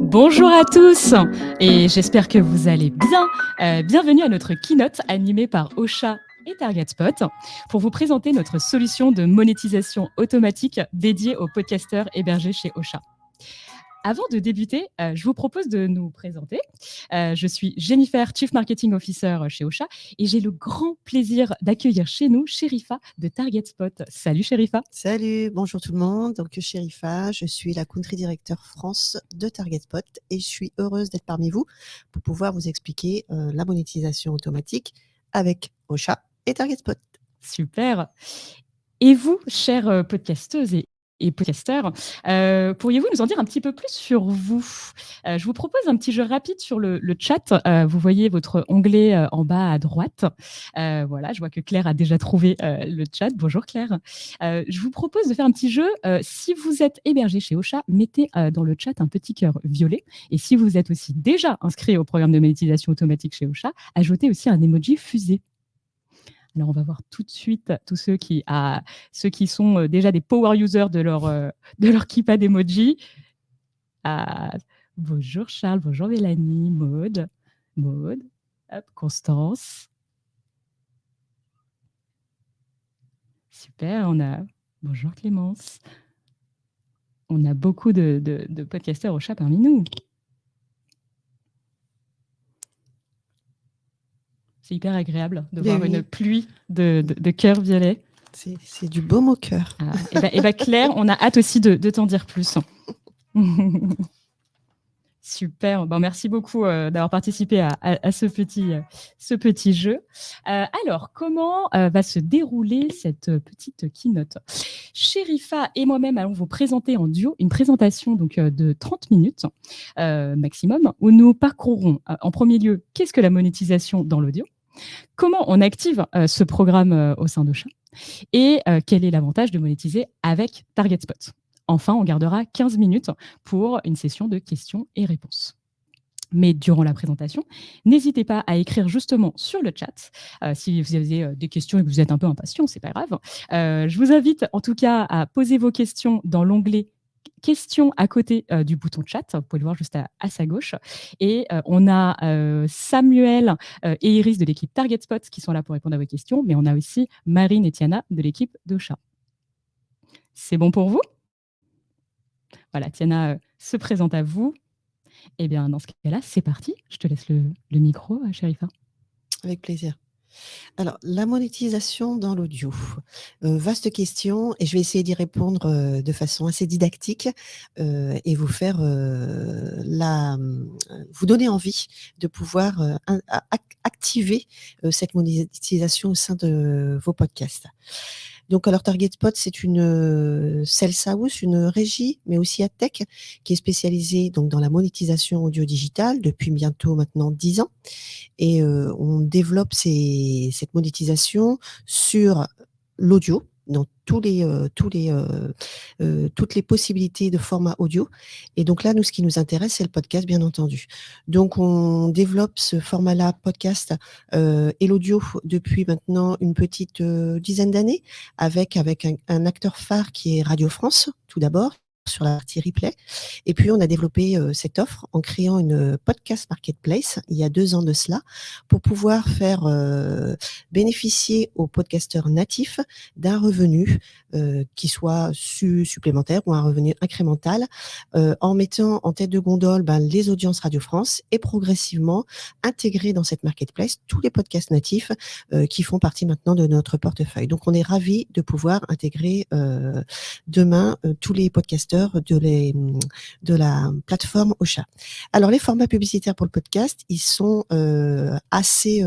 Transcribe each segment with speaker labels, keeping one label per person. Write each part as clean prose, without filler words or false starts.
Speaker 1: Bonjour à tous et j'espère que vous allez bien. Bienvenue à notre keynote animée par Ocha et TargetSpot pour vous présenter notre solution de monétisation automatique dédiée aux podcasteurs hébergés chez Ocha. Avant de débuter, je vous propose de nous présenter. Je suis Jennifer, Chief Marketing Officer chez Ocha et j'ai le grand plaisir d'accueillir chez nous Sherifa de TargetSpot. Salut Sherifa.
Speaker 2: Salut, bonjour tout le monde. Donc, Sherifa, je suis la Country Director France de TargetSpot et je suis heureuse d'être parmi vous pour pouvoir vous expliquer la monétisation automatique avec Ocha et TargetSpot.
Speaker 1: Super. Et vous, chères podcasteuses et podcasteurs, pourriez-vous nous en dire un petit peu plus sur vous? Je vous propose un petit jeu rapide sur le chat. Vous voyez votre onglet en bas à droite. Voilà, je vois que Claire a déjà trouvé le chat. Bonjour Claire. Je vous propose de faire un petit jeu. Si vous êtes hébergé chez Ocha, mettez dans le chat un petit cœur violet. Et si vous êtes aussi déjà inscrit au programme de monétisation automatique chez Ocha, ajoutez aussi un emoji fusée. Alors, on va voir tout de suite tous ceux qui sont déjà des power users de leur keypad emoji. Bonjour Charles, bonjour Mélanie, Maude, hop, Constance. Super, bonjour Clémence. On a beaucoup de podcasteurs au chat parmi nous. C'est hyper agréable de voir une pluie de cœurs violets.
Speaker 2: C'est du baume au cœur.
Speaker 1: Et ben Claire, on a hâte aussi de t'en dire plus. Super, bon, merci beaucoup d'avoir participé à ce petit jeu. Alors, comment va se dérouler cette petite keynote? Sherifa et moi-même allons vous présenter en duo une présentation donc, de 30 minutes maximum, où nous parcourrons en premier lieu qu'est-ce que la monétisation dans l'audio, comment on active ce programme au sein d'Ocha et quel est l'avantage de monétiser avec TargetSpot. Enfin, on gardera 15 minutes pour une session de questions et réponses. Mais durant la présentation, n'hésitez pas à écrire justement sur le chat. Si vous avez des questions et que vous êtes un peu impatient, c'est pas grave. Je vous invite en tout cas à poser vos questions dans l'onglet questions à côté du bouton chat. Vous pouvez le voir juste à sa gauche. Et on a Samuel et Iris de l'équipe TargetSpot qui sont là pour répondre à vos questions, mais on a aussi Marine et Tiana de l'équipe d'Ocha. C'est bon pour vous? Voilà, Tiana se présente à vous. Eh bien, dans ce cas-là, c'est parti. Je te laisse le micro, Sherifa.
Speaker 2: Avec plaisir. Alors, la monétisation dans l'audio, vaste question et je vais essayer d'y répondre de façon assez didactique et vous faire vous donner envie de pouvoir activer cette monétisation au sein de vos podcasts. Donc, alors TargetSpot, c'est une sales house, une régie, mais aussi AdTech, qui est spécialisée donc dans la monétisation audio digitale depuis bientôt maintenant 10 ans. Et on développe cette monétisation sur l'audio, dans toutes les possibilités de format audio. Et donc là, nous, ce qui nous intéresse, c'est le podcast, bien entendu. Donc, on développe ce format-là, podcast et l'audio depuis maintenant une petite dizaine d'années, avec un acteur phare qui est Radio France, tout d'abord, sur la partie replay. Et puis, on a développé cette offre en créant une podcast marketplace il y a 2 ans de cela pour pouvoir faire bénéficier aux podcasteurs natifs d'un revenu qui soit supplémentaire ou un revenu incrémental en mettant en tête de gondole les audiences Radio France et progressivement intégrer dans cette marketplace tous les podcasts natifs qui font partie maintenant de notre portefeuille. Donc, on est ravis de pouvoir intégrer demain tous les podcasteurs de la plateforme Ocha. Alors, les formats publicitaires pour le podcast, ils sont assez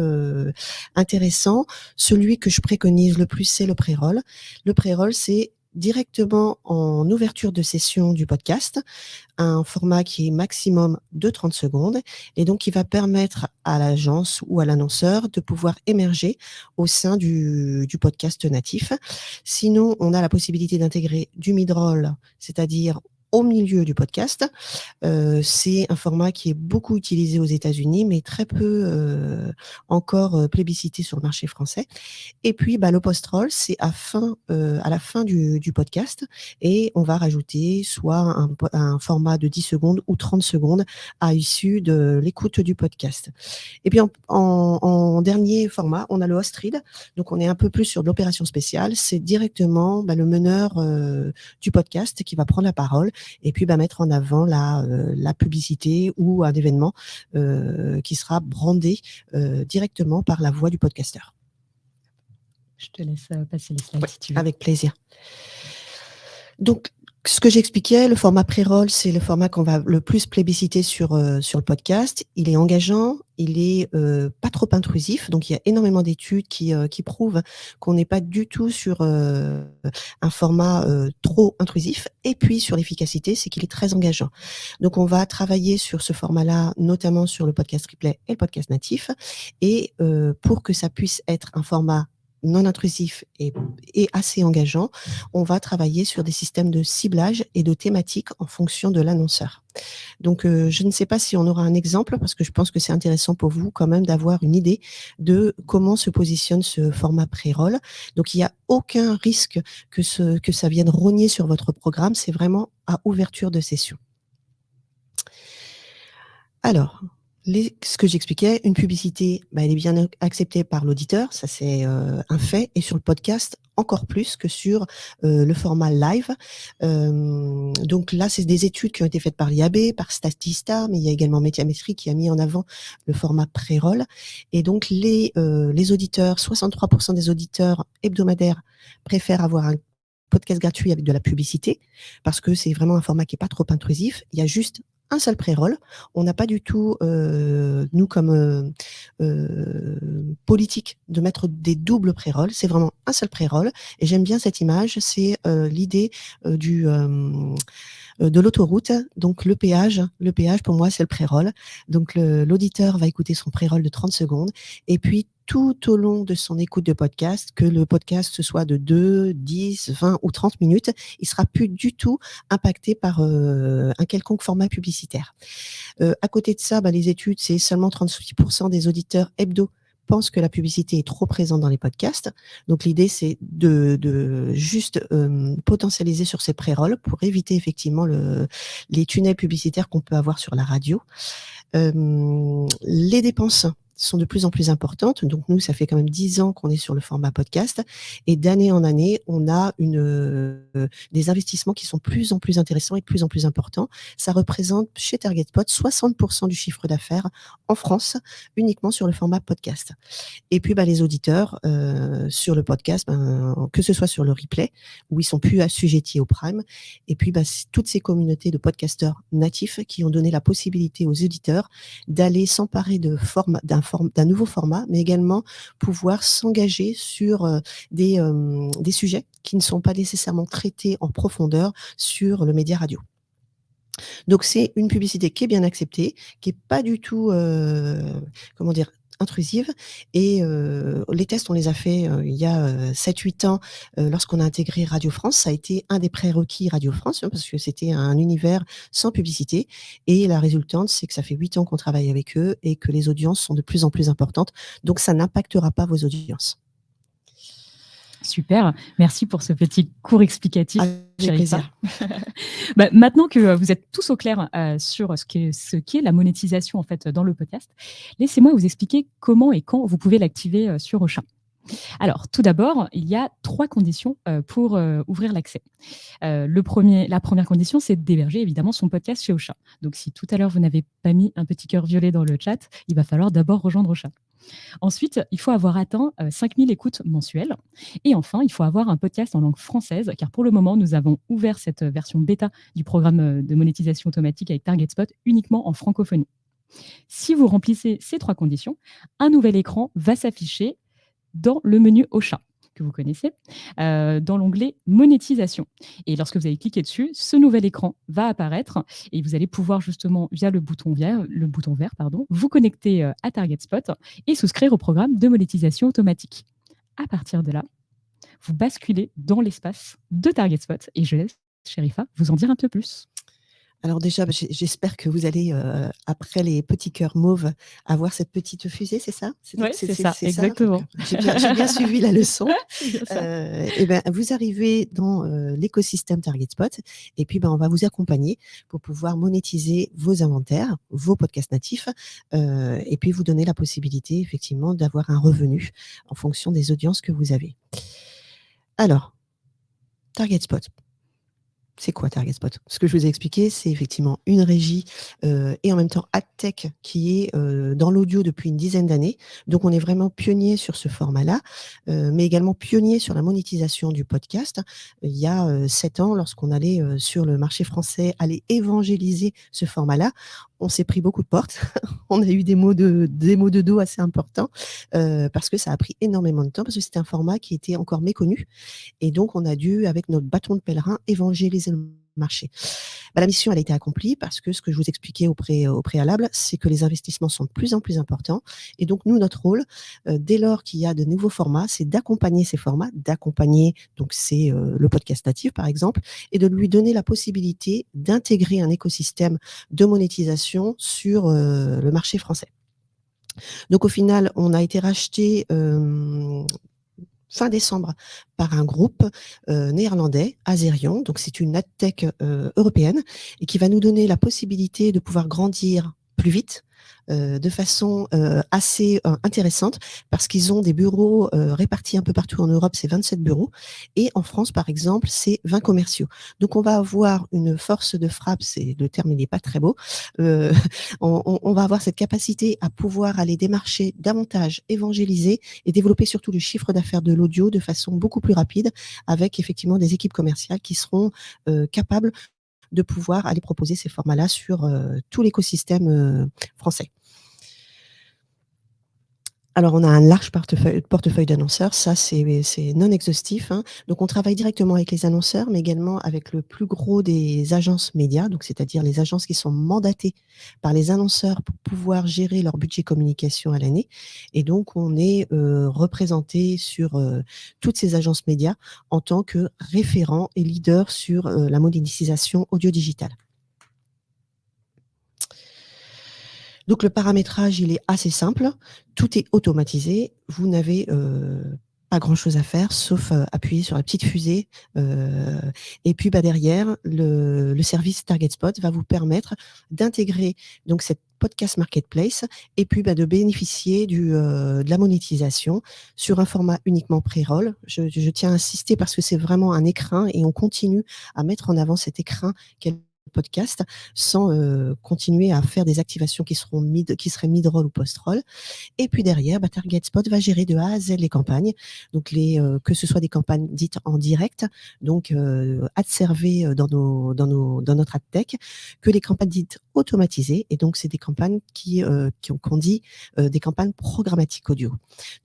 Speaker 2: intéressants. Celui que je préconise le plus, c'est le pré-roll. Le pré-roll, c'est directement en ouverture de session du podcast, un format qui est maximum de 30 secondes et donc qui va permettre à l'agence ou à l'annonceur de pouvoir émerger au sein du podcast natif. Sinon, on a la possibilité d'intégrer du mid-roll, c'est-à-dire au milieu du podcast. C'est un format qui est beaucoup utilisé aux États-Unis, mais très peu encore plébiscité sur le marché français. Et puis, le post-roll, c'est à la fin du podcast, et on va rajouter soit un format de 10 secondes ou 30 secondes à l'issue de l'écoute du podcast. Et puis, en dernier format, on a le host read. Donc, on est un peu plus sur de l'opération spéciale. C'est directement le meneur du podcast qui va prendre la parole et puis mettre en avant la publicité ou un événement qui sera brandé directement par la voix du podcasteur.
Speaker 1: Je te laisse passer les slides si tu veux.
Speaker 2: Avec plaisir. Donc, ce que j'expliquais, le format pré-roll, c'est le format qu'on va le plus plébisciter sur le podcast. Il est engageant, il est pas trop intrusif. Donc, il y a énormément d'études qui prouvent qu'on n'est pas du tout sur un format trop intrusif. Et puis, sur l'efficacité, c'est qu'il est très engageant. Donc, on va travailler sur ce format-là, notamment sur le podcast replay et le podcast natif. Et pour que ça puisse être un format non intrusif et assez engageant, on va travailler sur des systèmes de ciblage et de thématiques en fonction de l'annonceur. Donc, je ne sais pas si on aura un exemple, parce que je pense que c'est intéressant pour vous quand même d'avoir une idée de comment se positionne ce format pré-roll. Donc, il n'y a aucun risque que ça vienne rogner sur votre programme. C'est vraiment à ouverture de session. Alors, ce que j'expliquais, une publicité, elle est bien acceptée par l'auditeur, ça c'est un fait, et sur le podcast, encore plus que sur le format live. Donc là, c'est des études qui ont été faites par l'IAB, par Statista, mais il y a également Médiamétrie qui a mis en avant le format pré-roll. Et donc les auditeurs, 63% des auditeurs hebdomadaires préfèrent avoir un podcast gratuit avec de la publicité, parce que c'est vraiment un format qui n'est pas trop intrusif. Il y a juste un seul pré-roll. On n'a pas du tout, nous, comme politique, de mettre des doubles pré-rolls. C'est vraiment un seul pré-roll. Et j'aime bien cette image. C'est l'idée de l'autoroute. Donc, le péage, pour moi, c'est le pré-roll. Donc, l'auditeur va écouter son pré-roll de 30 secondes. Et puis, tout au long de son écoute de podcast, que le podcast soit de 2, 10, 20 ou 30 minutes, il sera plus du tout impacté par un quelconque format publicitaire. À côté de ça, les études, c'est seulement 36% des auditeurs hebdo pensent que la publicité est trop présente dans les podcasts. Donc, l'idée, c'est de juste potentialiser sur ces pré-rolls pour éviter effectivement les tunnels publicitaires qu'on peut avoir sur la radio. Les dépenses sont de plus en plus importantes. Donc, nous, ça fait quand même 10 ans qu'on est sur le format podcast. Et d'année en année, on a des investissements qui sont de plus en plus intéressants et de plus en plus importants. Ça représente, chez TargetSpot, 60% du chiffre d'affaires en France, uniquement sur le format podcast. Et puis, les auditeurs sur le podcast, que ce soit sur le replay, où ils sont plus assujettis au prime, et puis toutes ces communautés de podcasteurs natifs qui ont donné la possibilité aux auditeurs d'aller s'emparer d'un nouveau format, mais également pouvoir s'engager sur des sujets qui ne sont pas nécessairement traités en profondeur sur le média radio. Donc, c'est une publicité qui est bien acceptée, qui est pas du tout, intrusive. Et les tests, on les a fait il y a 7-8 ans, lorsqu'on a intégré Radio France. Ça a été un des prérequis Radio France, parce que c'était un univers sans publicité. Et la résultante, c'est que ça fait 8 ans qu'on travaille avec eux et que les audiences sont de plus en plus importantes. Donc, ça n'impactera pas vos audiences.
Speaker 1: Super, merci pour ce petit cours explicatif.
Speaker 2: Avec plaisir.
Speaker 1: Maintenant que vous êtes tous au clair sur ce qu'est la monétisation en fait dans le podcast, laissez-moi vous expliquer comment et quand vous pouvez l'activer sur Ocha. Alors, tout d'abord, il y a 3 conditions pour ouvrir l'accès. La première condition, c'est d'héberger évidemment son podcast chez Ocha. Donc, si tout à l'heure vous n'avez pas mis un petit cœur violet dans le chat, il va falloir d'abord rejoindre Ocha. Ensuite, il faut avoir atteint 5000 écoutes mensuelles. Et enfin, il faut avoir un podcast en langue française, car pour le moment, nous avons ouvert cette version bêta du programme de monétisation automatique avec TargetSpot uniquement en francophonie. Si vous remplissez ces 3 conditions, un nouvel écran va s'afficher dans le menu Ocha, que vous connaissez, dans l'onglet monétisation. Et lorsque vous allez cliquer dessus, ce nouvel écran va apparaître et vous allez pouvoir justement, via le bouton vert, vous connecter à TargetSpot et souscrire au programme de monétisation automatique. À partir de là, vous basculez dans l'espace de TargetSpot et je laisse Sherifa vous en dire un peu plus.
Speaker 2: Alors déjà, j'espère que vous allez, après les petits cœurs mauves, avoir cette petite fusée, c'est ça?
Speaker 1: Ouais, c'est ça,
Speaker 2: C'est ça? Donc,
Speaker 1: exactement.
Speaker 2: j'ai bien suivi la leçon.
Speaker 1: C'est bien ça.
Speaker 2: Et ben, vous arrivez dans, l'écosystème TargetSpot et puis, ben, on va vous accompagner pour pouvoir monétiser vos inventaires, vos podcasts natifs, et puis vous donner la possibilité effectivement d'avoir un revenu en fonction des audiences que vous avez. Alors, TargetSpot. C'est quoi TargetSpot? Ce que je vous ai expliqué, c'est effectivement une régie, et en même temps AdTech qui est, dans l'audio depuis une dizaine d'années. Donc on est vraiment pionnier sur ce format-là, mais également pionnier sur la monétisation du podcast. Il y a, 7 ans, lorsqu'on allait, sur le marché français, aller évangéliser ce format-là, on s'est pris beaucoup de portes. On a eu des maux de dos assez importants, parce que ça a pris énormément de temps, parce que c'était un format qui était encore méconnu et donc on a dû, avec notre bâton de pèlerin, évangéliser le marché. Bah, la mission, elle a été accomplie parce que ce que je vous expliquais au préalable, c'est que les investissements sont de plus en plus importants et donc nous, notre rôle, dès lors qu'il y a de nouveaux formats, c'est d'accompagner ces formats, d'accompagner donc c'est, le podcast natif, par exemple, et de lui donner la possibilité d'intégrer un écosystème de monétisation sur, le marché français. Donc au final, on a été racheté, fin décembre par un groupe, néerlandais, Azerion. Donc c'est une adtech, européenne et qui va nous donner la possibilité de pouvoir grandir plus vite, de façon, assez, intéressante parce qu'ils ont des bureaux, répartis un peu partout en Europe, c'est 27 bureaux et en France, par exemple, c'est 20 commerciaux. Donc on va avoir une force de frappe, c'est le terme il n'est pas très beau, heu, on va avoir cette capacité à pouvoir aller démarcher davantage, évangéliser et développer surtout le chiffre d'affaires de l'audio de façon beaucoup plus rapide avec effectivement des équipes commerciales qui seront, capables de pouvoir aller proposer ces formats-là sur, tout l'écosystème, français. Alors, on a un large portefeuille d'annonceurs, ça c'est non exhaustif, hein. Donc on travaille directement avec les annonceurs, mais également avec le plus gros des agences médias, donc c'est-à-dire les agences qui sont mandatées par les annonceurs pour pouvoir gérer leur budget communication à l'année et donc on est, représentés sur, toutes ces agences médias en tant que référent et leader sur, la monétisation audio digitale. Donc le paramétrage, il est assez simple, tout est automatisé, vous n'avez, pas grand chose à faire sauf, appuyer sur la petite fusée, et puis, bah, derrière le service TargetSpot va vous permettre d'intégrer donc cette podcast marketplace et puis, bah, de bénéficier de la monétisation sur un format uniquement pré-roll. Je tiens à insister parce que c'est vraiment un écrin et on continue à mettre en avant cet écrin qu'est le podcast sans, continuer à faire des activations qui seraient mid-roll ou post-roll et puis derrière, bah, TargetSpot va gérer de A à Z les campagnes, donc que ce soit des campagnes dites en direct, donc ad servées, dans notre ad tech, que les campagnes dites automatisées et donc c'est des campagnes qu'on dit, des campagnes programmatiques audio.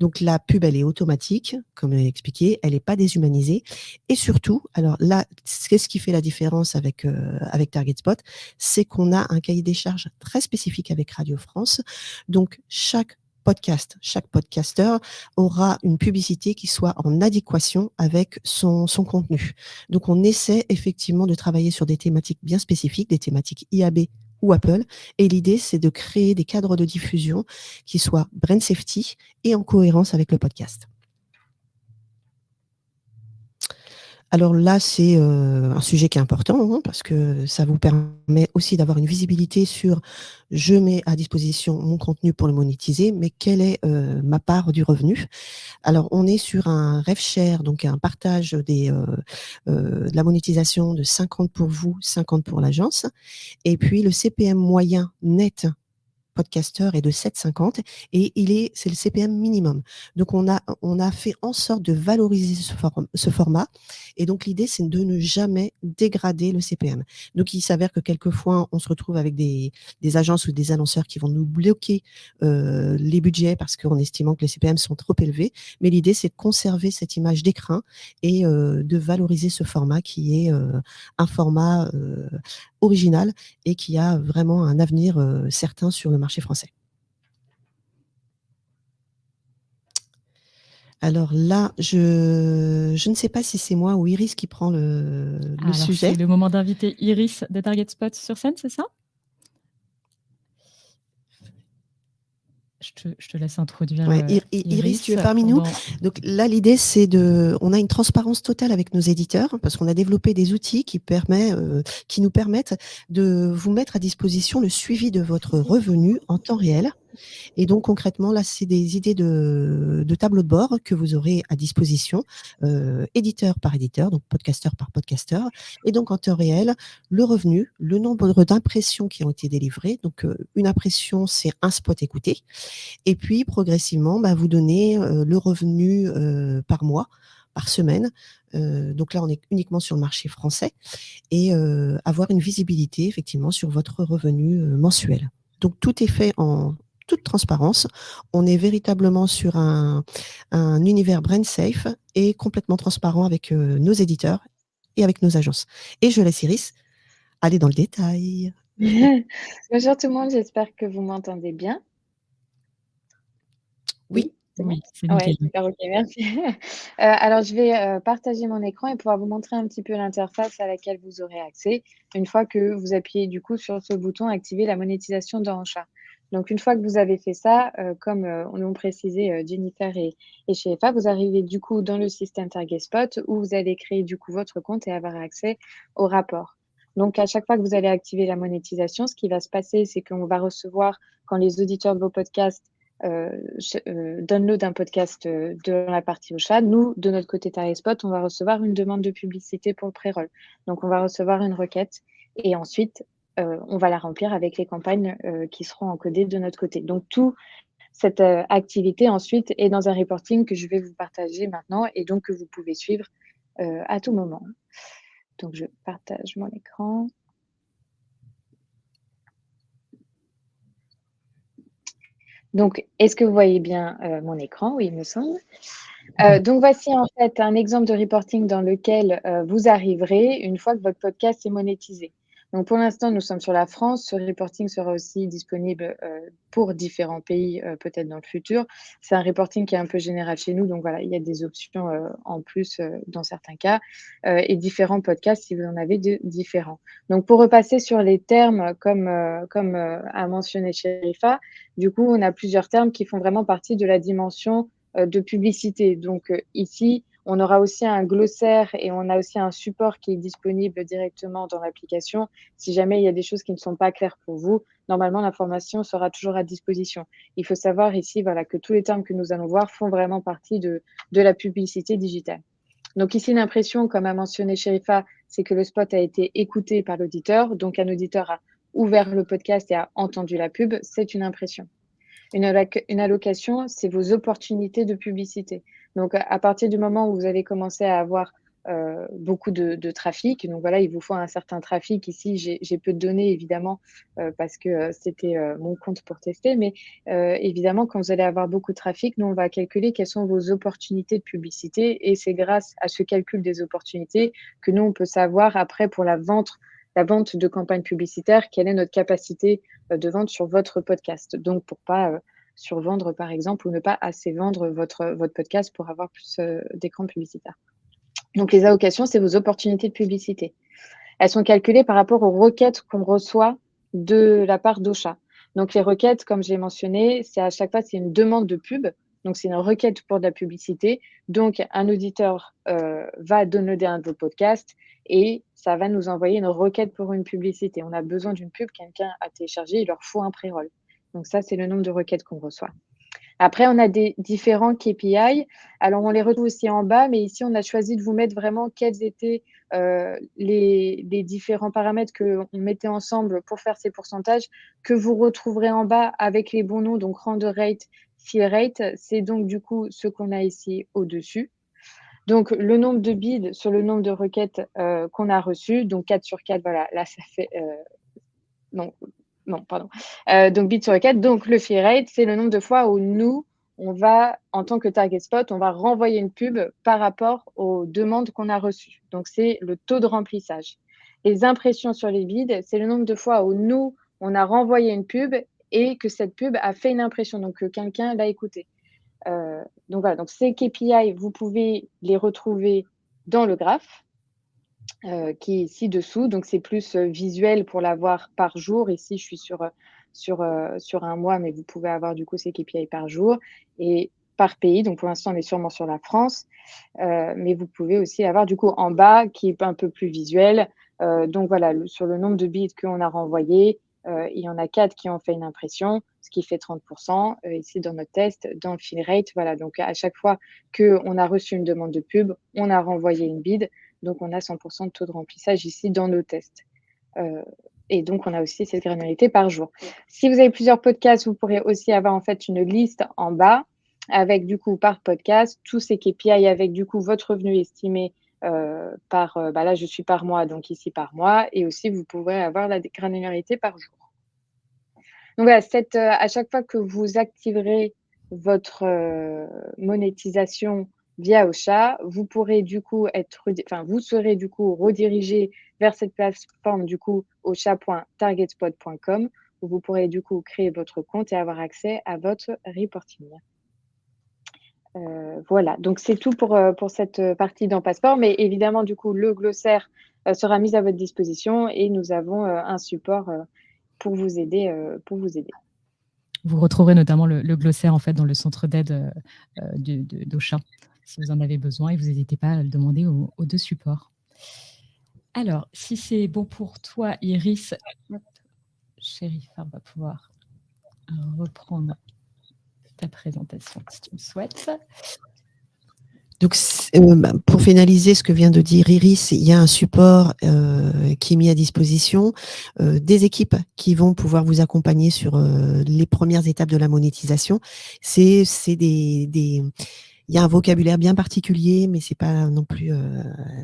Speaker 2: Donc la pub, elle est automatique, comme expliqué, elle est pas déshumanisée et surtout, alors là, qu'est-ce qui fait la différence avec TargetSpot? C'est qu'on a un cahier des charges très spécifique avec Radio France, donc chaque podcasteur aura une publicité qui soit en adéquation avec son contenu. Donc on essaie effectivement de travailler sur des thématiques bien spécifiques, des thématiques IAB ou Apple et l'idée c'est de créer des cadres de diffusion qui soient brand safety et en cohérence avec le podcast. Alors là, c'est, un sujet qui est important, hein, parce que ça vous permet aussi d'avoir une visibilité sur: «Je mets à disposition mon contenu pour le monétiser, mais quelle est, ma part du revenu?» Alors on est sur un rev share, donc un partage de la monétisation de 50 pour vous, 50 pour l'agence et puis le CPM moyen net podcasteur est de 7,50 et c'est le CPM minimum. Donc on a fait en sorte de valoriser ce format et donc l'idée c'est de ne jamais dégrader le CPM. Donc il s'avère que quelquefois on se retrouve avec des agences ou des annonceurs qui vont nous bloquer, les budgets parce qu'en estimant que les CPM sont trop élevés. Mais l'idée c'est de conserver cette image d'écrin et de valoriser ce format qui est, un format, original et qui a vraiment un avenir, certain sur le marché français. Alors là, je ne sais pas si c'est moi ou Iris qui prend le
Speaker 1: Alors,
Speaker 2: sujet.
Speaker 1: c'est le moment d'inviter Iris de Target Spot sur scène, c'est ça? Je te laisse introduire
Speaker 2: Ouais, Iris, tu
Speaker 1: Iris
Speaker 2: es parmi nous. Donc là, l'idée, c'est on a une transparence totale avec nos éditeurs parce qu'on a développé des outils qui nous permettent de vous mettre à disposition le suivi de votre revenu en temps réel. Et donc concrètement, là, c'est des idées de tableau de bord que vous aurez à disposition, éditeur par éditeur, donc podcasteur par podcasteur. Et donc en temps réel, le revenu, le nombre d'impressions qui ont été délivrées. Donc une impression, c'est un spot écouté. Et puis progressivement, vous donnez le revenu par mois, par semaine. Donc là, on est uniquement sur le marché français et avoir une visibilité effectivement sur votre revenu mensuel. Donc tout est fait en toute transparence. On est véritablement sur un univers brand safe et complètement transparent avec nos éditeurs et avec nos agences. Et je laisse Iris aller dans le détail.
Speaker 3: Bonjour tout le monde, j'espère que vous m'entendez bien.
Speaker 2: Oui.
Speaker 3: C'est bon?
Speaker 1: Oui, c'est
Speaker 3: Ouais,
Speaker 1: nickel.
Speaker 3: super, OK, merci. Alors je vais, partager mon écran et pouvoir vous montrer un petit peu l'interface à laquelle vous aurez accès, une fois que vous appuyez du coup sur ce bouton «Activer la monétisation d'Orancha». Donc une fois que vous avez fait ça, comme, l'ont précisé, Jennifer et Shefa, vous arrivez du coup dans le système Target Spot où vous allez créer du coup votre compte et avoir accès au rapport. Donc à chaque fois que vous allez activer la monétisation, ce qui va se passer, c'est qu'on va recevoir, quand les auditeurs de vos podcasts download un podcast de la partie Ocha, nous, de notre côté Targetspot, on va recevoir une demande de publicité pour le pré-roll. Donc, on va recevoir une requête et ensuite, on va la remplir avec les campagnes qui seront encodées de notre côté. Donc, toute cette activité ensuite est dans un reporting que je vais vous partager maintenant et donc que vous pouvez suivre à tout moment. Donc, je partage mon écran. Donc, est-ce que vous voyez bien mon écran? Oui, il me semble. Donc voici en fait un exemple de reporting dans lequel, vous arriverez une fois que votre podcast est monétisé. Donc pour l'instant, nous sommes sur la France. Ce reporting sera aussi disponible, pour différents pays, peut-être dans le futur. C'est un reporting qui est un peu général chez nous, donc voilà, il y a des options, en plus, dans certains cas, et différents podcasts si vous en avez de différents. Donc pour repasser sur les termes comme a mentionné Sherifa, du coup, on a plusieurs termes qui font vraiment partie de la dimension de publicité. Donc ici, on aura aussi un glossaire et on a aussi un support qui est disponible directement dans l'application. Si jamais il y a des choses qui ne sont pas claires pour vous, normalement, l'information sera toujours à disposition. Il faut savoir ici voilà, que tous les termes que nous allons voir font vraiment partie de la publicité digitale. Donc ici, l'impression, comme a mentionné Sherifa, c'est que le spot a été écouté par l'auditeur. Donc un auditeur a ouvert le podcast et a entendu la pub. C'est une impression. Une allocation, c'est vos opportunités de publicité. Donc, à partir du moment où vous allez commencer à avoir beaucoup de trafic, donc voilà, il vous faut un certain trafic. Ici, j'ai peu de données, évidemment, parce que c'était mon compte pour tester. Mais évidemment, quand vous allez avoir beaucoup de trafic, nous, on va calculer quelles sont vos opportunités de publicité. Et c'est grâce à ce calcul des opportunités que nous, on peut savoir après pour la vente de campagne publicitaire, quelle est notre capacité de vente sur votre podcast. Donc, pour pas survendre, par exemple, ou ne pas assez vendre votre podcast pour avoir plus d'écrans publicitaires. Donc, les allocations, c'est vos opportunités de publicité. Elles sont calculées par rapport aux requêtes qu'on reçoit de la part d'Ocha. Donc, les requêtes, comme j'ai mentionné, c'est à chaque fois, c'est une demande de pub. Donc, c'est une requête pour de la publicité. Donc, un auditeur va downloader un de vos podcasts et ça va nous envoyer une requête pour une publicité. On a besoin d'une pub, quelqu'un a téléchargé, il leur faut un pré-roll. Donc, ça, c'est le nombre de requêtes qu'on reçoit. Après, on a des différents KPI. Alors, on les retrouve aussi en bas, mais ici, on a choisi de vous mettre vraiment quels étaient les différents paramètres qu'on mettait ensemble pour faire ces pourcentages, que vous retrouverez en bas avec les bons noms, donc render rate, fill rate. C'est donc du coup ce qu'on a ici au-dessus. Donc, le nombre de bids sur le nombre de requêtes qu'on a reçues. Donc, 4 sur 4, voilà, là, ça fait non, non, pardon. Donc bid sur requête. Donc le fill rate, c'est le nombre de fois où nous, on va, en tant que target spot, on va renvoyer une pub par rapport aux demandes qu'on a reçues. Donc c'est le taux de remplissage. Les impressions sur les bids, c'est le nombre de fois où nous, on a renvoyé une pub et que cette pub a fait une impression, donc que quelqu'un l'a écoutée. Donc voilà, donc ces KPI, vous pouvez les retrouver dans le graphe qui est ici dessous. Donc c'est plus visuel pour l'avoir par jour. Ici, je suis sur un mois, mais vous pouvez avoir du coup ces KPI par jour et par pays. Donc pour l'instant, on est sûrement sur la France, mais vous pouvez aussi avoir du coup en bas qui est un peu plus visuel. Donc voilà, sur le nombre de bits qu'on a renvoyés, il y en a 4 qui ont fait une impression, ce qui fait 30%. Ici, dans notre test, dans le fill rate, voilà. Donc à chaque fois qu'on a reçu une demande de pub, on a renvoyé une bid. Donc on a 100% de taux de remplissage ici dans nos tests. Et donc on a aussi cette granularité par jour. Si vous avez plusieurs podcasts, vous pourrez aussi avoir en fait une liste en bas avec du coup par podcast tous ces KPI avec du coup votre revenu estimé là je suis par mois, donc ici par mois, et aussi vous pourrez avoir la granularité par jour. Donc voilà, à chaque fois que vous activerez votre monétisation via Ocha, vous pourrez du coup vous serez du coup redirigé vers cette plateforme du coup ocha.targetspot.com où vous pourrez du coup créer votre compte et avoir accès à votre reporting. Voilà, donc c'est tout pour cette partie dans Passeport, mais évidemment du coup le glossaire sera mis à votre disposition et nous avons un support pour vous aider.
Speaker 1: Vous retrouverez notamment le glossaire en fait dans le centre d'aide d'Ocha si vous en avez besoin et vous n'hésitez pas à le demander aux deux supports. Alors, si c'est bon pour toi, Iris, Sherifa va pouvoir reprendre ta présentation si tu le souhaites.
Speaker 2: Donc, pour finaliser ce que vient de dire Iris, il y a un support qui est mis à disposition, des équipes qui vont pouvoir vous accompagner sur les premières étapes de la monétisation. C'est il y a un vocabulaire bien particulier, mais c'est pas non plus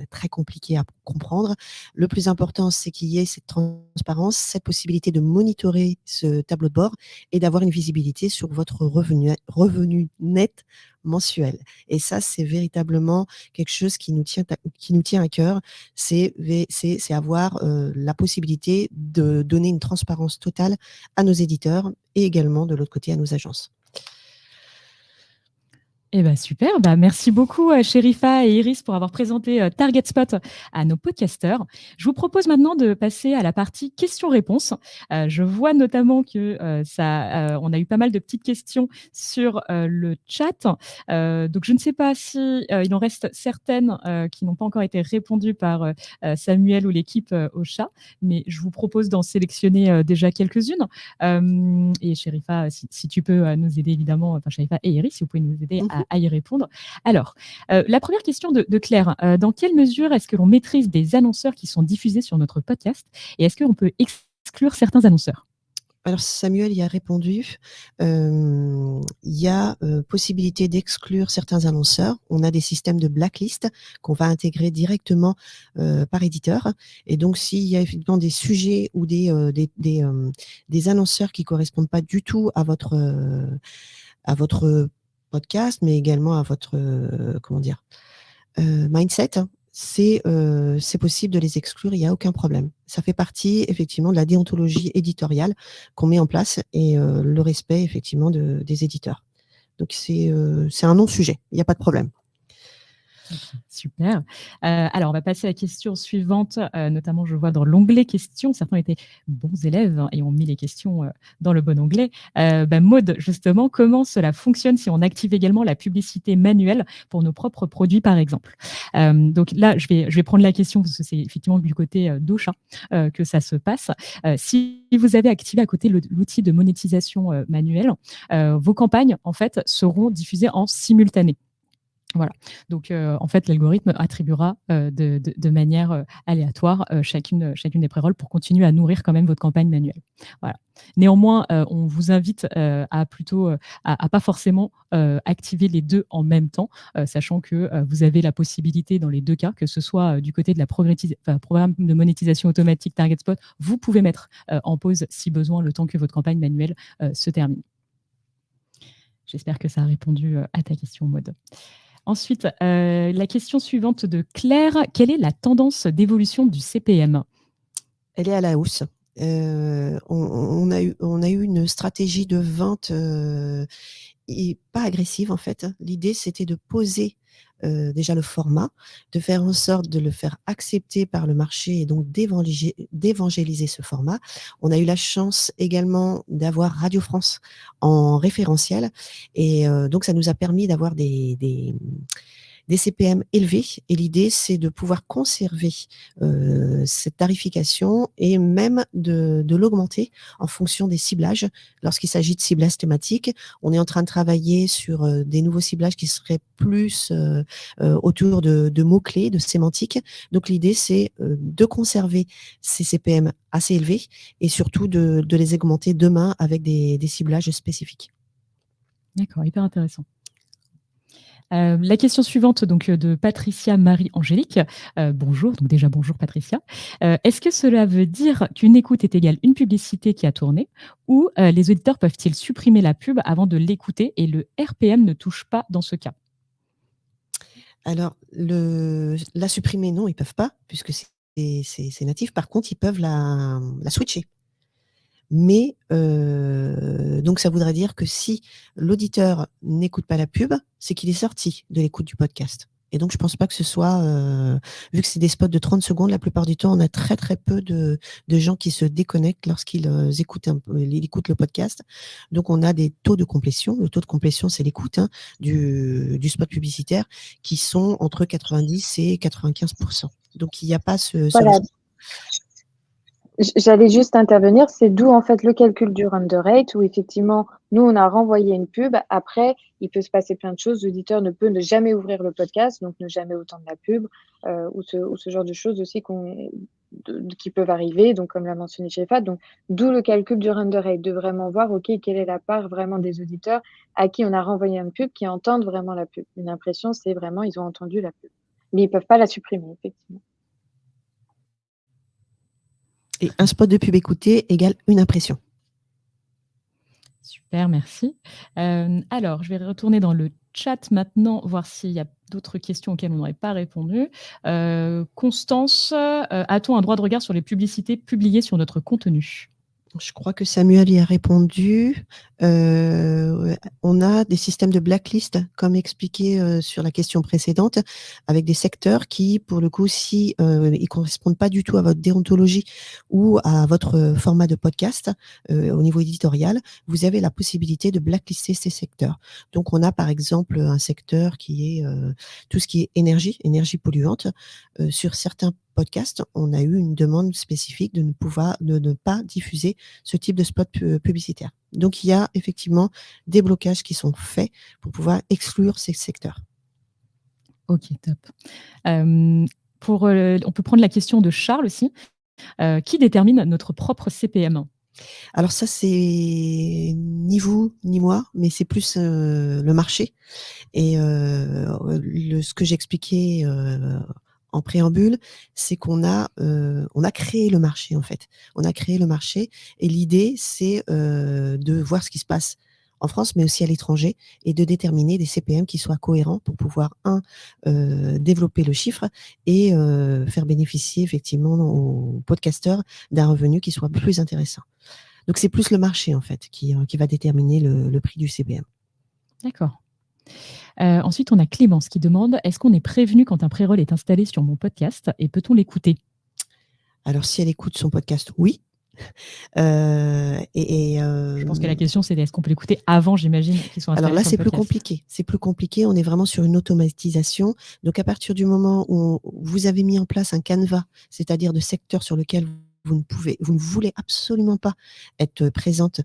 Speaker 2: très compliqué à comprendre. Le plus important, c'est qu'il y ait cette transparence, cette possibilité de monitorer ce tableau de bord et d'avoir une visibilité sur votre revenu net mensuel. Et ça, c'est véritablement quelque chose qui nous tient à cœur. C'est avoir la possibilité de donner une transparence totale à nos éditeurs et également de l'autre côté à nos agences.
Speaker 1: Eh ben super, merci beaucoup Sherifa et Iris pour avoir présenté Target Spot à nos podcasteurs. Je vous propose maintenant de passer à la partie questions-réponses. Je vois notamment que on a eu pas mal de petites questions sur le chat. Donc je ne sais pas si il en reste certaines qui n'ont pas encore été répondues par Samuel ou l'équipe Ocha, mais je vous propose d'en sélectionner déjà quelques-unes. Et Sherifa, si tu peux nous aider évidemment, enfin Sherifa et Iris, si vous pouvez nous aider à y répondre. Alors, la première question de Claire, dans quelle mesure est-ce que l'on maîtrise des annonceurs qui sont diffusés sur notre podcast et est-ce qu'on peut exclure certains annonceurs?
Speaker 2: Alors Samuel y a répondu. Il y a possibilité d'exclure certains annonceurs. On a des systèmes de blacklist qu'on va intégrer directement par éditeur. Et donc, s'il y a effectivement des sujets ou des annonceurs qui correspondent pas du tout à votre podcast, mais également à votre mindset, c'est possible de les exclure, il n'y a aucun problème. Ça fait partie effectivement de la déontologie éditoriale qu'on met en place et le respect effectivement des éditeurs. Donc c'est un non-sujet, il n'y a pas de problème.
Speaker 1: Okay, super. Alors, on va passer à la question suivante. Notamment, je vois dans l'onglet questions, certains étaient bons élèves et ont mis les questions dans le bon onglet. Maud, justement, comment cela fonctionne si on active également la publicité manuelle pour nos propres produits, par exemple? Donc là, je vais prendre la question parce que c'est effectivement du côté d'Ocha que ça se passe. Si vous avez activé à côté l'outil de monétisation manuelle, vos campagnes, en fait, seront diffusées en simultané. Voilà. Donc, en fait, l'algorithme attribuera de manière aléatoire chacune des pré-rolls pour continuer à nourrir quand même votre campagne manuelle. Voilà. Néanmoins, on vous invite à plutôt à pas forcément activer les deux en même temps, sachant que vous avez la possibilité dans les deux cas, que ce soit du côté de la programme de monétisation automatique Target Spot, vous pouvez mettre en pause si besoin le temps que votre campagne manuelle se termine. J'espère que ça a répondu à ta question, Maud. Ensuite, la question suivante de Claire. Quelle est la tendance d'évolution du CPM?
Speaker 2: Elle est à la hausse. On a eu une stratégie de vente et pas agressive en fait. L'idée, c'était de poser déjà le format, de faire en sorte de le faire accepter par le marché et donc d'évangéliser ce format. On a eu la chance également d'avoir Radio France en référentiel et donc ça nous a permis d'avoir des CPM élevés et l'idée, c'est de pouvoir conserver cette tarification et même de l'augmenter en fonction des ciblages. Lorsqu'il s'agit de ciblage thématique, on est en train de travailler sur des nouveaux ciblages qui seraient plus autour de mots-clés, de sémantique. Donc l'idée, c'est de conserver ces CPM assez élevés et surtout de les augmenter demain avec des ciblages spécifiques.
Speaker 1: D'accord, hyper intéressant. La question suivante donc de Patricia Marie-Angélique. Bonjour, donc déjà bonjour Patricia. Est-ce que cela veut dire qu'une écoute est égale une publicité qui a tourné ou les auditeurs peuvent-ils supprimer la pub avant de l'écouter et le RPM ne touche pas dans ce cas?
Speaker 2: Alors, la supprimer, non, ils ne peuvent pas, puisque c'est natif. Par contre, ils peuvent la switcher. Mais donc ça voudrait dire que si l'auditeur n'écoute pas la pub, c'est qu'il est sorti de l'écoute du podcast. Et donc je pense pas que ce soit, vu que c'est des spots de 30 secondes, la plupart du temps, on a très, très peu de gens qui se déconnectent lorsqu'ils écoutent le podcast. Donc on a des taux de complétion. Le taux de complétion, c'est l'écoute, hein, du spot publicitaire qui sont entre 90 et 95%. Donc il n'y a pas ce
Speaker 3: Voilà.
Speaker 2: risque.
Speaker 3: J'allais juste intervenir, c'est d'où en fait le calcul du run the rate où effectivement, nous, on a renvoyé une pub. Après, il peut se passer plein de choses. L'auditeur ne peut ne jamais ouvrir le podcast, donc ne jamais autant de la pub ou ce genre de choses aussi qui peuvent arriver, donc comme l'a mentionné Shefa. Donc, d'où le calcul du run the rate, de vraiment voir, OK, quelle est la part vraiment des auditeurs à qui on a renvoyé une pub, qui entendent vraiment la pub. Une impression, c'est vraiment, ils ont entendu la pub. Mais ils ne peuvent pas la supprimer, effectivement.
Speaker 2: Et un spot de pub écouté égale une impression.
Speaker 1: Super, merci. Alors, je vais retourner dans le chat maintenant, voir s'il y a d'autres questions auxquelles on n'aurait pas répondu. Constance, a-t-on un droit de regard sur les publicités publiées sur notre contenu?
Speaker 2: Je crois que Samuel y a répondu. On a des systèmes de blacklist, comme expliqué sur la question précédente, avec des secteurs qui, pour le coup, si ils correspondent pas du tout à votre déontologie ou à votre format de podcast au niveau éditorial, vous avez la possibilité de blacklister ces secteurs. Donc, on a par exemple un secteur qui est tout ce qui est énergie polluante. Sur certains podcasts, on a eu une demande spécifique de ne pas diffuser ce type de spot publicitaire. Donc, il y a effectivement des blocages qui sont faits pour pouvoir exclure ces secteurs.
Speaker 1: Ok, top. On peut prendre la question de Charles aussi. Qui détermine notre propre CPM?
Speaker 2: Alors ça, c'est ni vous ni moi, mais c'est plus le marché. Et ce que j'expliquais en préambule, c'est qu'on a créé le marché en fait. On a créé le marché et l'idée, c'est de voir ce qui se passe en France, mais aussi à l'étranger, et de déterminer des CPM qui soient cohérents pour pouvoir, développer le chiffre et faire bénéficier effectivement aux podcasteurs d'un revenu qui soit plus intéressant. Donc c'est plus le marché en fait qui va déterminer le prix du CPM.
Speaker 1: D'accord. Ensuite, on a Clémence qui demande: est-ce qu'on est prévenu quand un pré-roll est installé sur mon podcast et peut-on l'écouter?
Speaker 2: Alors, si elle écoute son podcast, oui.
Speaker 1: Je pense que la question, c'est est-ce qu'on peut l'écouter avant, j'imagine, qu'ils sont installés
Speaker 2: alors là,
Speaker 1: sur
Speaker 2: c'est
Speaker 1: le
Speaker 2: plus
Speaker 1: podcast.
Speaker 2: compliqué. C'est plus compliqué. On est vraiment sur une automatisation. Donc, à partir du moment où vous avez mis en place un canevas, c'est-à-dire de secteurs sur lequel vous ne voulez absolument pas être présente,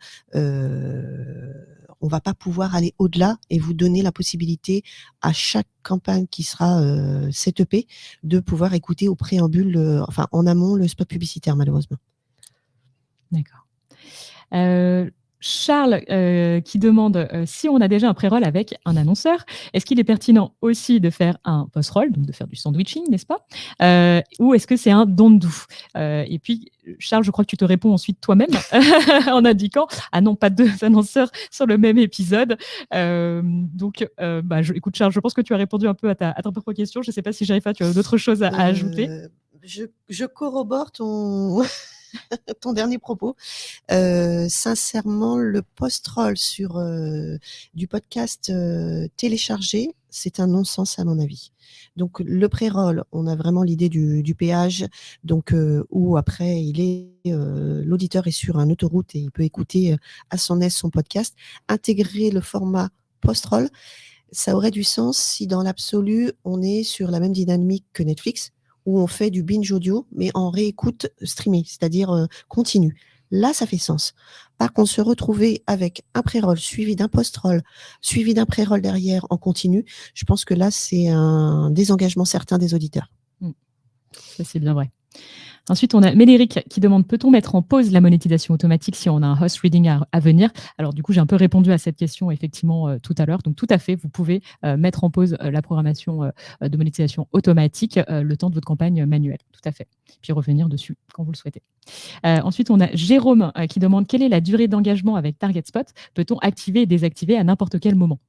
Speaker 2: on va pas pouvoir aller au-delà et vous donner la possibilité à chaque campagne qui sera setupée de pouvoir écouter au préambule, en amont, le spot publicitaire, malheureusement.
Speaker 1: D'accord. Charles qui demande si on a déjà un pré-roll avec un annonceur, est-ce qu'il est pertinent aussi de faire un post-roll, donc de faire du sandwiching, n'est-ce pas? Ou est-ce que c'est un don't do? Et puis, Charles, je crois que tu te réponds ensuite toi-même en indiquant ah non, pas deux annonceurs sur le même épisode. Écoute, Charles, je pense que tu as répondu un peu à ta propre question. Je ne sais pas si Jaifa, tu as d'autres choses à ajouter.
Speaker 2: Je corrobore ton ton dernier propos. Sincèrement, le post-roll sur du podcast téléchargé, c'est un non-sens à mon avis. Donc le pré-roll, on a vraiment l'idée du péage, donc où après l'auditeur est sur une autoroute et il peut écouter à son aise son podcast. Intégrer le format post-roll, ça aurait du sens si dans l'absolu, on est sur la même dynamique que Netflix, où on fait du binge audio, mais en réécoute streamée, c'est-à-dire continue. Là, ça fait sens. Par contre, se retrouver avec un pré-roll suivi d'un post-roll, suivi d'un pré-roll derrière en continu, je pense que là, c'est un désengagement certain des auditeurs.
Speaker 1: Ça, c'est bien vrai. Ensuite, on a Médéric qui demande, peut-on mettre en pause la monétisation automatique si on a un host reading à venir? Alors du coup, j'ai un peu répondu à cette question effectivement tout à l'heure. Donc tout à fait, vous pouvez mettre en pause la programmation de monétisation automatique le temps de votre campagne manuelle. Tout à fait. Puis revenir dessus quand vous le souhaitez. Ensuite, on a Jérôme qui demande, quelle est la durée d'engagement avec TargetSpot? Peut-on activer et désactiver à n'importe quel moment?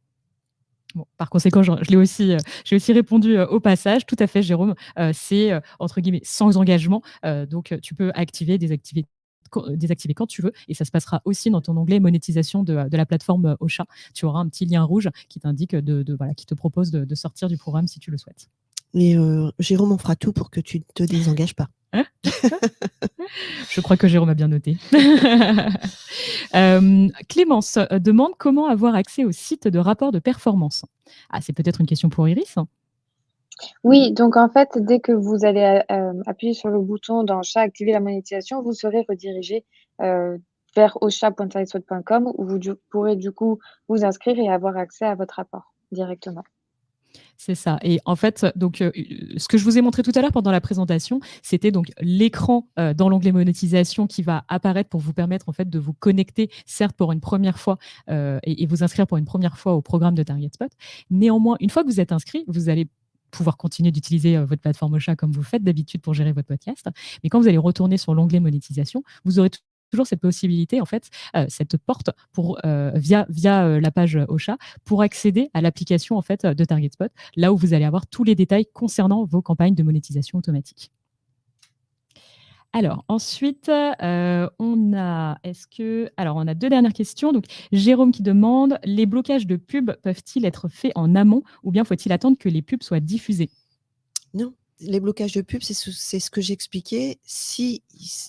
Speaker 1: Bon, par conséquent, j'ai aussi répondu au passage. Tout à fait, Jérôme, c'est entre guillemets sans engagement. Donc, tu peux activer, désactiver quand tu veux, et ça se passera aussi dans ton onglet monétisation de la plateforme Ocha. Tu auras un petit lien rouge qui t'indique qui te propose de sortir du programme si tu le souhaites.
Speaker 2: Et Jérôme, on fera tout pour que tu ne te désengages pas.
Speaker 1: Je crois que Jérôme a bien noté. Clémence demande comment avoir accès au site de rapport de performance. Ah, c'est peut-être une question pour Iris.
Speaker 3: Oui, donc en fait, dès que vous allez appuyer sur le bouton dans Ocha, activer la monétisation, vous serez redirigé vers ocha.targetspot.com où vous pourrez du coup vous inscrire et avoir accès à votre rapport directement.
Speaker 1: C'est ça. Et en fait, donc, ce que je vous ai montré tout à l'heure pendant la présentation, c'était donc l'écran dans l'onglet monétisation qui va apparaître pour vous permettre en fait de vous connecter, certes pour une première fois et vous inscrire pour une première fois au programme de TargetSpot. Néanmoins, une fois que vous êtes inscrit, vous allez pouvoir continuer d'utiliser votre plateforme Ocha comme vous le faites d'habitude pour gérer votre podcast. Mais quand vous allez retourner sur l'onglet monétisation, vous aurez toujours cette possibilité, en fait, cette porte via la page Ocha pour accéder à l'application en fait, de TargetSpot, là où vous allez avoir tous les détails concernant vos campagnes de monétisation automatique. Alors, ensuite, on a deux dernières questions. Donc, Jérôme qui demande, les blocages de pubs peuvent-ils être faits en amont ou bien faut-il attendre que les pubs soient diffusées?
Speaker 2: Non, les blocages de pubs, c'est ce que j'expliquais. S'il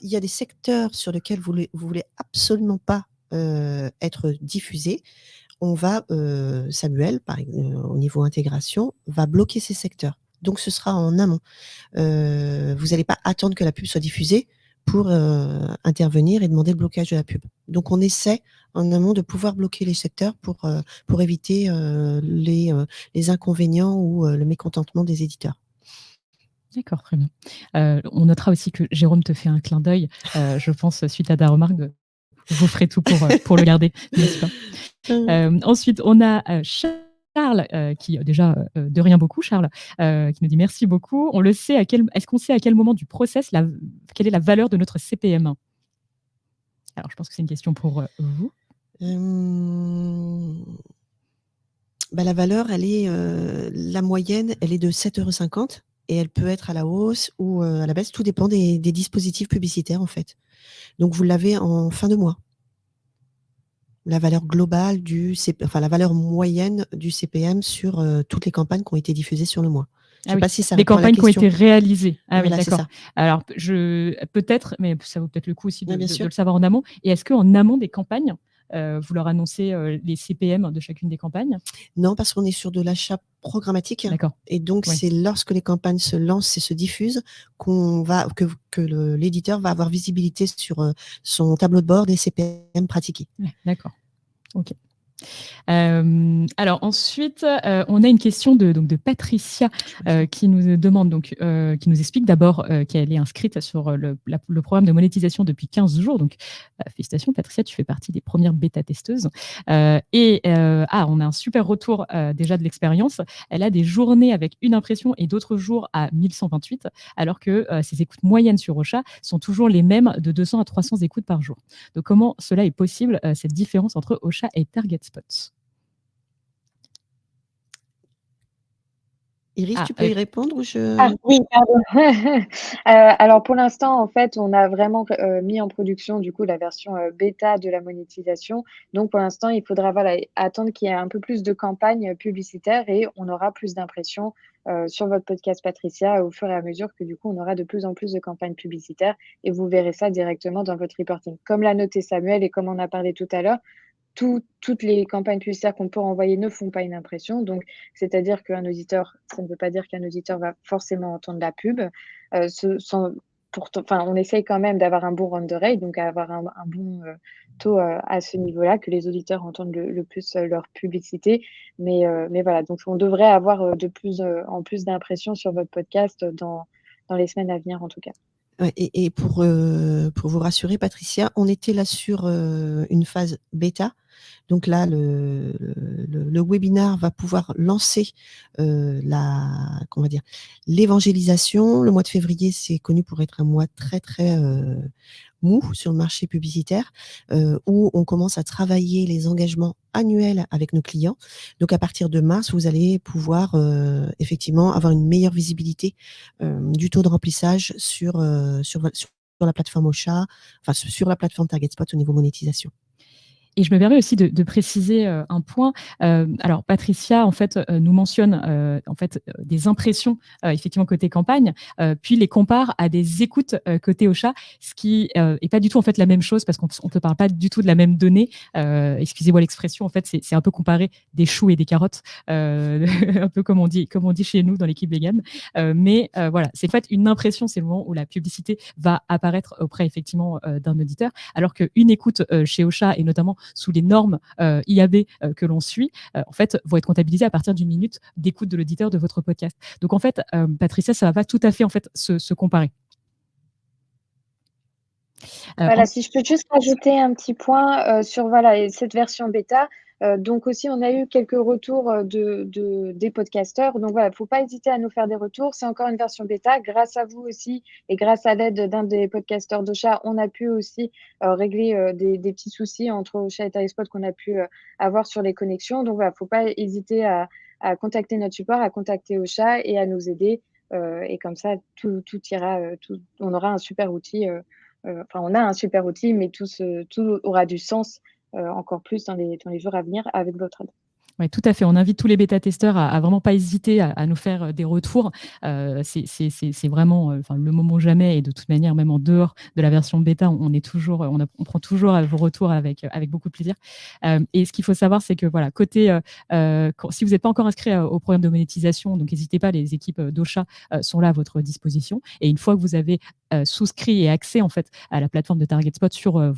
Speaker 2: y a des secteurs sur lesquels vous voulez absolument pas être diffusés, on va, Samuel, au niveau intégration, va bloquer ces secteurs. Donc ce sera en amont. Vous n'allez pas attendre que la pub soit diffusée pour intervenir et demander le blocage de la pub. Donc on essaie en amont de pouvoir bloquer les secteurs pour éviter les inconvénients ou le mécontentement des éditeurs.
Speaker 1: D'accord, très bien. On notera aussi que Jérôme te fait un clin d'œil, je pense, suite à ta remarque. Vous ferez tout pour le garder, n'est-ce pas? Ensuite, on a Charles, qui déjà, de rien beaucoup, Charles, qui nous dit merci beaucoup. Est-ce qu'on sait à quel moment du process, quelle est la valeur de notre CPM? Alors, je pense que c'est une question pour vous.
Speaker 2: La valeur, la moyenne, elle est de 7,50 € et elle peut être à la hausse ou à la baisse. Tout dépend des dispositifs publicitaires, en fait. Donc, vous l'avez en fin de mois. La valeur globale la valeur moyenne du CPM sur toutes les campagnes qui ont été diffusées sur le mois. Je ne sais pas si ça
Speaker 1: les
Speaker 2: répond à la
Speaker 1: campagnes qui ont
Speaker 2: question.
Speaker 1: été réalisées. Ah
Speaker 2: Voilà,
Speaker 1: oui,
Speaker 2: c'est
Speaker 1: d'accord.
Speaker 2: ça.
Speaker 1: Alors, peut-être, mais ça vaut peut-être le coup aussi de
Speaker 2: bien sûr.
Speaker 1: le savoir en amont. Et est-ce qu'en amont des campagnes, vous leur annoncez les CPM de chacune des campagnes?
Speaker 2: Non, parce qu'on est sur de l'achat programmatique.
Speaker 1: D'accord.
Speaker 2: Et donc,
Speaker 1: Ouais.
Speaker 2: c'est lorsque les campagnes se lancent et se diffusent que l'éditeur va avoir visibilité sur son tableau de bord des CPM pratiqués.
Speaker 1: Ouais, d'accord. OK. Alors ensuite, on a une question de Patricia qui nous demande qui nous explique d'abord qu'elle est inscrite sur le programme de monétisation depuis 15 jours. Donc félicitations Patricia, tu fais partie des premières bêta-testeuses. On a un super retour déjà de l'expérience. Elle a des journées avec une impression et d'autres jours à 1128, alors que ses écoutes moyennes sur Ocha sont toujours les mêmes de 200 à 300 écoutes par jour. Donc comment cela est possible, cette différence entre Ocha et TargetSpot?
Speaker 2: Iris,
Speaker 1: Ah,
Speaker 2: tu peux y répondre ou
Speaker 3: Ah
Speaker 2: je...
Speaker 3: oui, pardon. Alors pour l'instant, en fait, on a vraiment, mis en production du coup la version, bêta de la monétisation. Donc pour l'instant, il faudra voilà, attendre qu'il y ait un peu plus de campagnes, publicitaires et on aura plus d'impressions, sur votre podcast Patricia au fur et à mesure que du coup on aura de plus en plus de campagnes publicitaires et vous verrez ça directement dans votre reporting. Comme l'a noté Samuel et comme on a parlé tout à l'heure, toutes les campagnes publicitaires qu'on peut envoyer ne font pas une impression. Donc, c'est-à-dire qu'un auditeur, ça ne veut pas dire qu'un auditeur va forcément entendre la pub. Sans, pourtant, enfin, on essaye quand même d'avoir un bon run de rate, donc avoir un bon taux à ce niveau-là, que les auditeurs entendent le plus leur publicité. Mais voilà, donc on devrait avoir de plus en plus d'impressions sur votre podcast dans les semaines à venir en tout cas.
Speaker 2: Ouais, et pour vous rassurer, Patricia, on était là sur une phase bêta. Donc là, le webinar va pouvoir lancer comment dire, l'évangélisation. Le mois de février, c'est connu pour être un mois très, très mou sur le marché publicitaire, où on commence à travailler les engagements annuels avec nos clients. Donc à partir de mars, vous allez pouvoir effectivement avoir une meilleure visibilité du taux de remplissage sur la plateforme Ocha, enfin sur la plateforme TargetSpot au niveau monétisation.
Speaker 1: Et je me permets aussi de préciser un point. Alors, Patricia, en fait, nous mentionne des impressions, effectivement, côté campagne, puis les compare à des écoutes côté Ocha, ce qui est pas du tout, en fait, la même chose parce qu'on ne te parle pas du tout de la même donnée. Excusez-moi l'expression, en fait, c'est un peu comparer des choux et des carottes, un peu comme on dit chez nous dans l'équipe vegan. Mais voilà, c'est en fait une impression, c'est le moment où la publicité va apparaître auprès, effectivement, d'un auditeur, alors qu'une écoute chez Ocha, et notamment sous les normes IAB que l'on suit, en fait, vont être comptabilisées à partir d'une minute d'écoute de l'auditeur de votre podcast. Donc, en fait, Patricia, ça ne va pas tout à fait en fait, se comparer.
Speaker 3: Voilà, si je peux juste rajouter un petit point, sur voilà, cette version bêta. Donc aussi, on a eu quelques retours, des podcasteurs. Donc voilà, il ne faut pas hésiter à nous faire des retours. C'est encore une version bêta. Grâce à vous aussi et grâce à l'aide d'un des podcasteurs d'Ocha, on a pu aussi, régler, des petits soucis entre Ocha et TargetSpot qu'on a pu, avoir sur les connexions. Donc voilà, il ne faut pas hésiter à contacter notre support, à contacter Ocha et à nous aider, et comme ça tout ira, on aura un super outil, enfin, on a un super outil, mais tout aura du sens, encore plus dans les jours à venir avec votre aide.
Speaker 1: Oui, tout à fait. On invite tous les bêta-testeurs à vraiment pas hésiter à nous faire des retours. C'est vraiment le moment jamais. Et de toute manière, même en dehors de la version bêta, on prend toujours vos retours avec beaucoup de plaisir. Et ce qu'il faut savoir, c'est que voilà, côté, si vous n'êtes pas encore inscrit au programme de monétisation, donc n'hésitez pas, les équipes d'Ocha sont là à votre disposition. Et une fois que vous avez souscrit et accès en fait à la plateforme de TargetSpot sur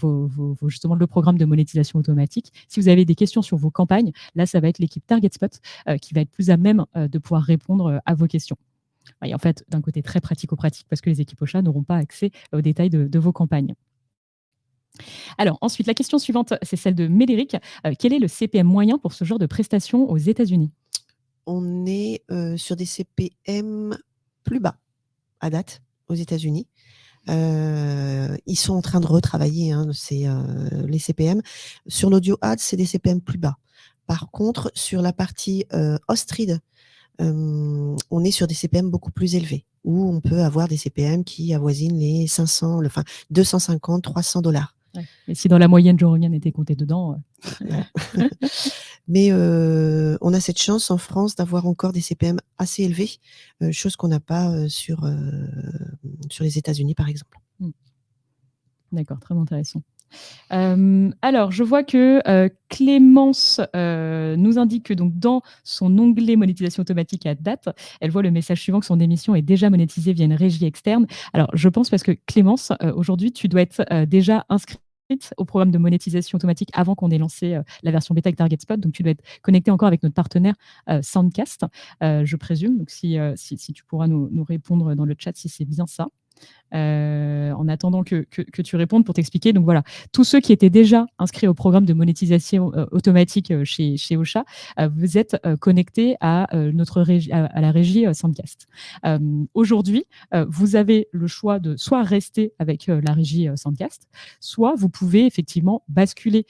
Speaker 1: justement le programme de monétisation automatique, si vous avez des questions sur vos campagnes, là, ça va être l'équipe TargetSpot qui va être plus à même de pouvoir répondre à vos questions. Et en fait, d'un côté très pratico-pratique, parce que les équipes Ocha n'auront pas accès aux détails de vos campagnes. Alors ensuite, la question suivante, c'est celle de Médéric. Quel est le CPM moyen pour ce genre de prestations aux États-Unis?
Speaker 2: On est sur des CPM plus bas à date aux États-Unis. Ils sont en train de retravailler les CPM. Sur l'audio ad, c'est des CPM plus bas. Par contre, sur la partie host-read, on est sur des CPM beaucoup plus élevés, où on peut avoir des CPM qui avoisinent les 250, $300.
Speaker 1: Ouais. Et si dans la moyenne journalière était compté dedans.
Speaker 2: Mais on a cette chance en France d'avoir encore des CPM assez élevés, chose qu'on n'a pas sur les États-Unis, par exemple.
Speaker 1: D'accord, très intéressant. Alors, je vois que Clémence nous indique que donc, dans son onglet monétisation automatique à date, elle voit le message suivant que son émission est déjà monétisée via une régie externe. Alors, je pense parce que Clémence, aujourd'hui, tu dois être déjà inscrite au programme de monétisation automatique avant qu'on ait lancé la version bêta avec TargetSpot. Donc, tu dois être connecté encore avec notre partenaire Soundcast, je présume. Donc, si tu pourras nous répondre dans le chat si c'est bien ça. En en attendant que tu répondes pour t'expliquer. Donc voilà, tous ceux qui étaient déjà inscrits au programme de monétisation automatique chez Ocha, vous êtes connectés à à la régie Sandcast. Aujourd'hui, vous avez le choix de soit rester avec la régie Sandcast, soit vous pouvez effectivement basculer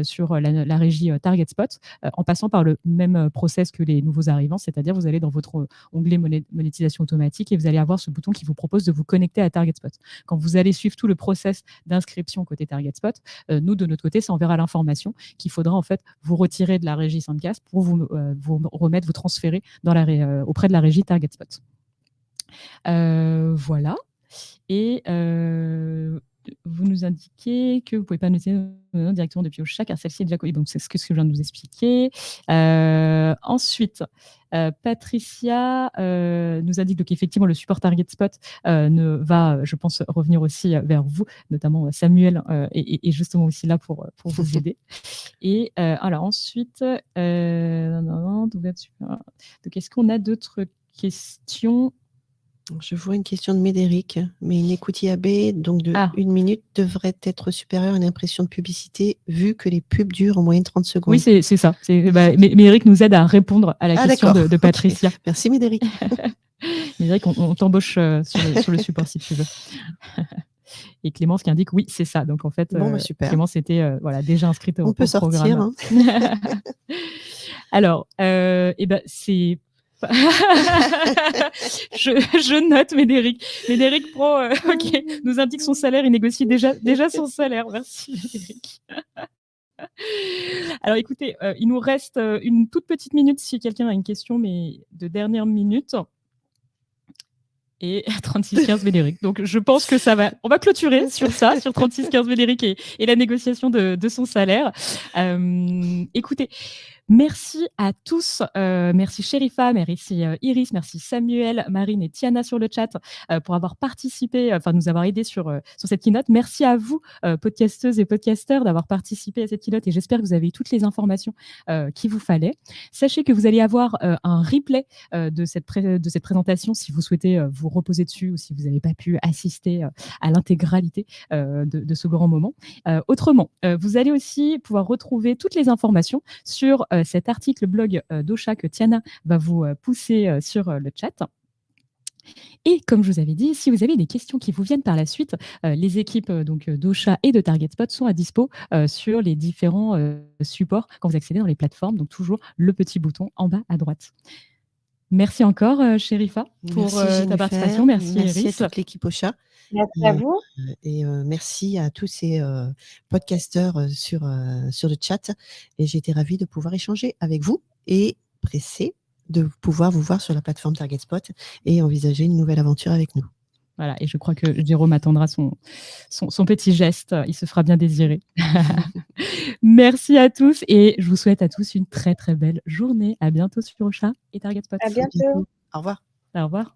Speaker 1: sur la régie TargetSpot en passant par le même process que les nouveaux arrivants, c'est-à-dire vous allez dans votre onglet monétisation automatique et vous allez avoir ce bouton qui vous propose de vous connecter à TargetSpot. Quand vous allez suivre tout le process d'inscription côté TargetSpot, nous, de notre côté, ça enverra l'information qu'il faudra en fait vous retirer de la régie Sandcast pour vous remettre, vous transférer auprès de la régie TargetSpot. Voilà. Et vous nous indiquez que vous ne pouvez pas noter directement depuis Ocha, car celle-ci est déjà connue. Donc, c'est ce que je viens de vous expliquer. Ensuite, Patricia nous indique qu'effectivement, le support TargetSpot va, je pense, revenir aussi vers vous, notamment Samuel est justement aussi là pour vous aider. Et alors ensuite, donc, est-ce qu'on a d'autres questions?
Speaker 2: Je vois une question de Médéric, mais une écoute IAB donc de 1 minute devrait être supérieure à une impression de publicité vu que les pubs durent en moyenne 30 secondes.
Speaker 1: Oui, c'est ça. Médéric nous aide à répondre à la question de Patricia.
Speaker 2: Okay. Merci Médéric.
Speaker 1: Médéric, on t'embauche sur le support si tu veux. Et Clémence qui indique oui, c'est ça. Donc en fait,
Speaker 2: super.
Speaker 1: Clémence était déjà inscrite au programme.
Speaker 2: Sortir, hein.
Speaker 1: Alors, c'est... je note Médéric. Médéric Pro nous indique son salaire, il négocie déjà son salaire. Merci Médéric. Alors écoutez, il nous reste une toute petite minute si quelqu'un a une question, mais de dernière minute. Et 36-15 Médéric. Donc je pense que on va clôturer sur ça, sur 36-15 Médéric et la négociation de son salaire. Écoutez, merci à tous. Merci Sherifa, merci Iris, merci Samuel, Marine et Tiana sur le chat pour avoir participé, nous avoir aidés sur cette keynote. Merci à vous, podcasteuses et podcasteurs, d'avoir participé à cette keynote et j'espère que vous avez eu toutes les informations qu'il vous fallait. Sachez que vous allez avoir un replay de cette présentation si vous souhaitez vous reposer dessus ou si vous n'avez pas pu assister à l'intégralité de ce grand moment. Autrement, vous allez aussi pouvoir retrouver toutes les informations sur cet article blog d'Ocha que Tiana va vous pousser sur le chat. Et comme je vous avais dit, si vous avez des questions qui vous viennent par la suite, les équipes d'Ocha et de TargetSpot sont à dispo sur les différents supports quand vous accédez dans les plateformes. Donc toujours le petit bouton en bas à droite. Merci encore, Sherifa, pour ta participation. Merci Iris.
Speaker 2: Merci à toute l'équipe Ocha.
Speaker 3: Merci à vous.
Speaker 2: Et merci à tous ces podcasteurs sur le chat. Et j'ai été ravie de pouvoir échanger avec vous et pressée de pouvoir vous voir sur la plateforme TargetSpot et envisager une nouvelle aventure avec nous.
Speaker 1: Voilà, et je crois que Jérôme attendra son petit geste. Il se fera bien désirer. Merci à tous et je vous souhaite à tous une très très belle journée. À bientôt sur Ocha et TargetSpot.
Speaker 3: À bientôt.
Speaker 2: Au revoir.
Speaker 1: Au revoir.